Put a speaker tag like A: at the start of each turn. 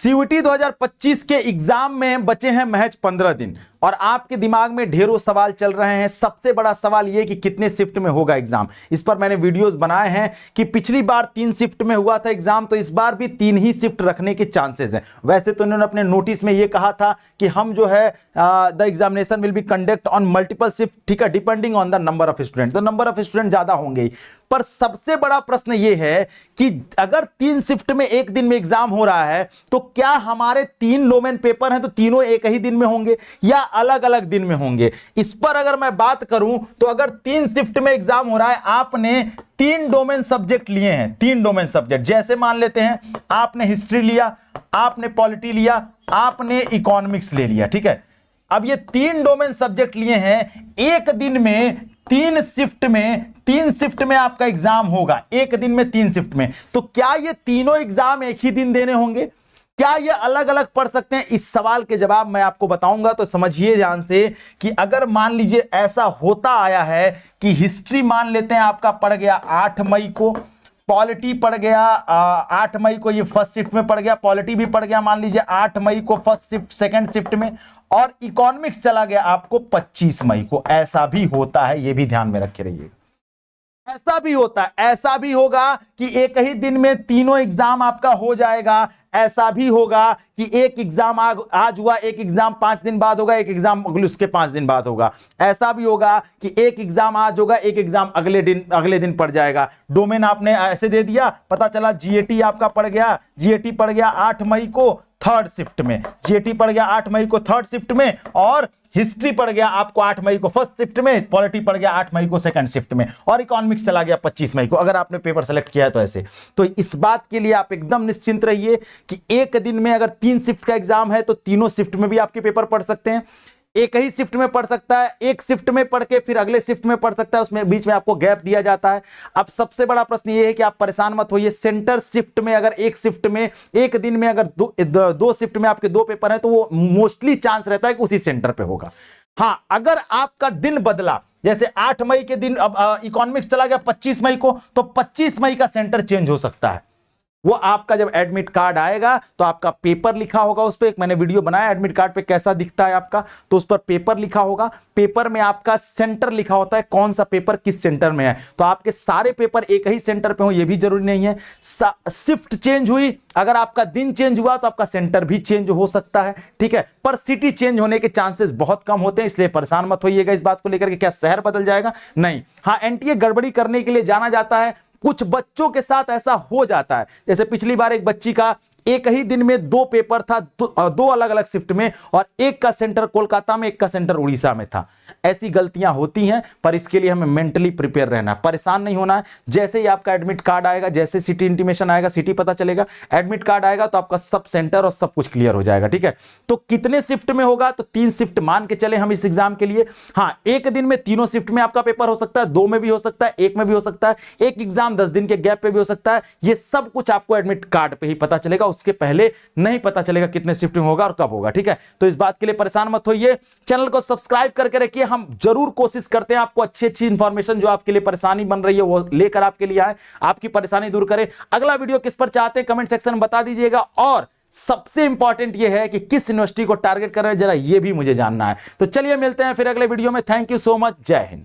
A: CUET 2025 के exam में बचे हैं महज 15 दिन और आपके दिमाग में ढेरों सवाल चल रहे हैं। सबसे बड़ा सवाल यह कि कितने शिफ्ट में होगा एग्जाम। इस पर मैंने वीडियोस बनाए हैं कि पिछली बार 3 शिफ्ट में हुआ था एग्जाम, तो इस बार भी 3 ही शिफ्ट रखने के चांसेस हैं। वैसे तो इन्होंने अपने नोटिस में यह कहा था कि हम जो है the examination will be conduct on multiple shift, ठीक है, depending on the number of student. तो नंबर ऑफ स्टूडेंट ज्यादा होंगे ही, पर सबसे बड़ा प्रश्न यह है कि अगर 3 शिफ्ट में एक दिन में एग्जाम हो रहा है तो क्या हमारे 3 डोमेन पेपर हैं तो तीनों एक ही दिन में होंगे या अलग अलग दिन में होंगे। इस पर अगर मैं बात करूं तो अगर 3 शिफ्ट में एग्जाम हो रहा है, आपने 3 डोमेन सब्जेक्ट लिए हैं, 3 डोमेन सब्जेक्ट, जैसे मान लेते हैं आपने हिस्ट्री लिया, आपने पॉलिटी लिया, आपने इकोनॉमिक्स ले लिया, ठीक है। अब ये 3 डोमेन सब्जेक्ट लिए हैं, एक दिन में 3 शिफ्ट में आपका एग्जाम होगा, एक दिन में 3 शिफ्ट में। तो क्या ये तीनों एग्जाम एक ही दिन देने होंगे, क्या ये अलग अलग पढ़ सकते हैं? इस सवाल के जवाब मैं आपको बताऊंगा। तो समझिए ध्यान से कि अगर मान लीजिए ऐसा होता आया है कि हिस्ट्री मान लेते हैं आपका पड़ गया 8 मई को, पॉलिटी पड़ गया 8 मई को, ये फर्स्ट शिफ्ट में पड़ गया, पॉलिटी भी पड़ गया मान लीजिए 8 मई को फर्स्ट शिफ्ट सेकंड शिफ्ट में, और इकोनॉमिक्स चला गया आपको 25 मई को। ऐसा भी होता है, ये भी ध्यान में रखे रहिए। ऐसा भी होता है, ऐसा भी होगा कि एक ही दिन में तीनों एग्जाम आपका हो जाएगा। ऐसा भी होगा कि एक एग्जाम आज हुआ, एक एग्जाम 5 दिन बाद होगा, एक एग्जाम उसके 5 दिन बाद होगा। ऐसा भी होगा कि एक एग्जाम आज होगा, एक एग्जाम अगले दिन पड़ जाएगा। डोमेन आपने ऐसे दे दिया, पता चला जीएटी आपका पड़ गया, जीएटी पड़ गया 8 मई को थर्ड शिफ्ट में, जीएटी पड़ गया 8 मई को थर्ड शिफ्ट में, और हिस्ट्री पड़ गया आपको 8 मई को फर्स्ट शिफ्ट में, पॉलिटी पड़ गया 8 मई को सेकंड शिफ्ट में, और इकोनॉमिक्स चला गया 25 मई को, अगर आपने पेपर सेलेक्ट किया है तो ऐसे। तो इस बात के लिए आप एकदम निश्चिंत रहिए कि एक दिन में अगर 3 शिफ्ट का एग्जाम है तो तीनों शिफ्ट में भी आपके पेपर पढ़ सकते हैं। एक ही शिफ्ट में पढ़ सकता है, एक शिफ्ट में पढ़ के फिर अगले शिफ्ट में पढ़ सकता है, उसमें बीच में आपको गैप दिया जाता है। अब सबसे बड़ा प्रश्न ये है कि आप परेशान मत होइए, सेंटर शिफ्ट में अगर एक शिफ्ट में एक दिन में अगर दो शिफ्ट में आपके 2 पेपर हैं तो वो मोस्टली चांस रहता है कि उसी सेंटर पे होगा। हाँ, अगर आपका दिन बदला, जैसे 8 मई के दिन अब इकोनॉमिक्स चला गया 25 मई को, तो 25 मई का सेंटर चेंज हो सकता है। वो आपका जब एडमिट कार्ड आएगा तो आपका पेपर लिखा होगा उस पर, एक मैंने वीडियो बनाया एडमिट कार्ड पे कैसा दिखता है आपका, तो उस पर पेपर लिखा होगा, पेपर में आपका सेंटर लिखा होता है, कौन सा पेपर किस सेंटर में है। तो आपके सारे पेपर एक ही सेंटर पे हो ये भी जरूरी नहीं है। शिफ्ट चेंज हुई, अगर आपका दिन चेंज हुआ तो आपका सेंटर भी चेंज हो सकता है, ठीक है, पर सिटी चेंज होने के चांसेस बहुत कम होते हैं, इसलिए परेशान मत होइएगा इस बात को लेकर के क्या शहर बदल जाएगा, नहीं। हाँ, एनटीए गड़बड़ी करने के लिए जाना जाता है, कुछ बच्चों के साथ ऐसा हो जाता है। जैसे पिछली बार एक बच्ची का एक ही दिन में 2 पेपर था, 2 अलग अलग शिफ्ट में, और एक का सेंटर कोलकाता में, एक का सेंटर उड़ीसा में था। ऐसी गलतियां होती हैं, पर इसके लिए हमें मेंटली प्रिपेयर रहना है, परेशान नहीं होना है। जैसे ही आपका एडमिट कार्ड आएगा, जैसे सिटी इंटीमेशन आएगा, सिटी पता चलेगा, एडमिट कार्ड आएगा तो आपका सब सेंटर और सब कुछ क्लियर हो जाएगा, ठीक है। तो कितने शिफ्ट में होगा, तो 3 शिफ्ट मान के चले हम इस एग्जाम के लिए। हाँ, एक दिन में तीनों शिफ्ट में आपका पेपर हो सकता है, 2 में भी हो सकता है, 1 में भी हो सकता है, एक एग्जाम 10 दिन के गैप पे भी हो सकता है। ये सब कुछ आपको एडमिट कार्ड पे ही पता चलेगा, उसके पहले नहीं पता चलेगा कितने शिफ्ट में होगा और कब होगा, ठीक है। तो इस बात के लिए परेशान मत होइए, चैनल को सब्सक्राइब करके रखिए। हम जरूर कोशिश करते हैं आपको अच्छी इंफॉर्मेशन जो आपके लिए परेशानी बन रही है वो लेकर आपके लिए आए, आपकी परेशानी दूर करें। अगला वीडियो किस पर चाहते हैं कमेंट सेक्शन में बता दीजिएगा, और सबसे इंपॉर्टेंट ये है कि किस यूनिवर्सिटी को टारगेट कर रहे हैं जरा ये भी मुझे जानना है। तो चलिए मिलते हैं फिर अगले वीडियो में। थैंक यू सो मच, जय हिंद।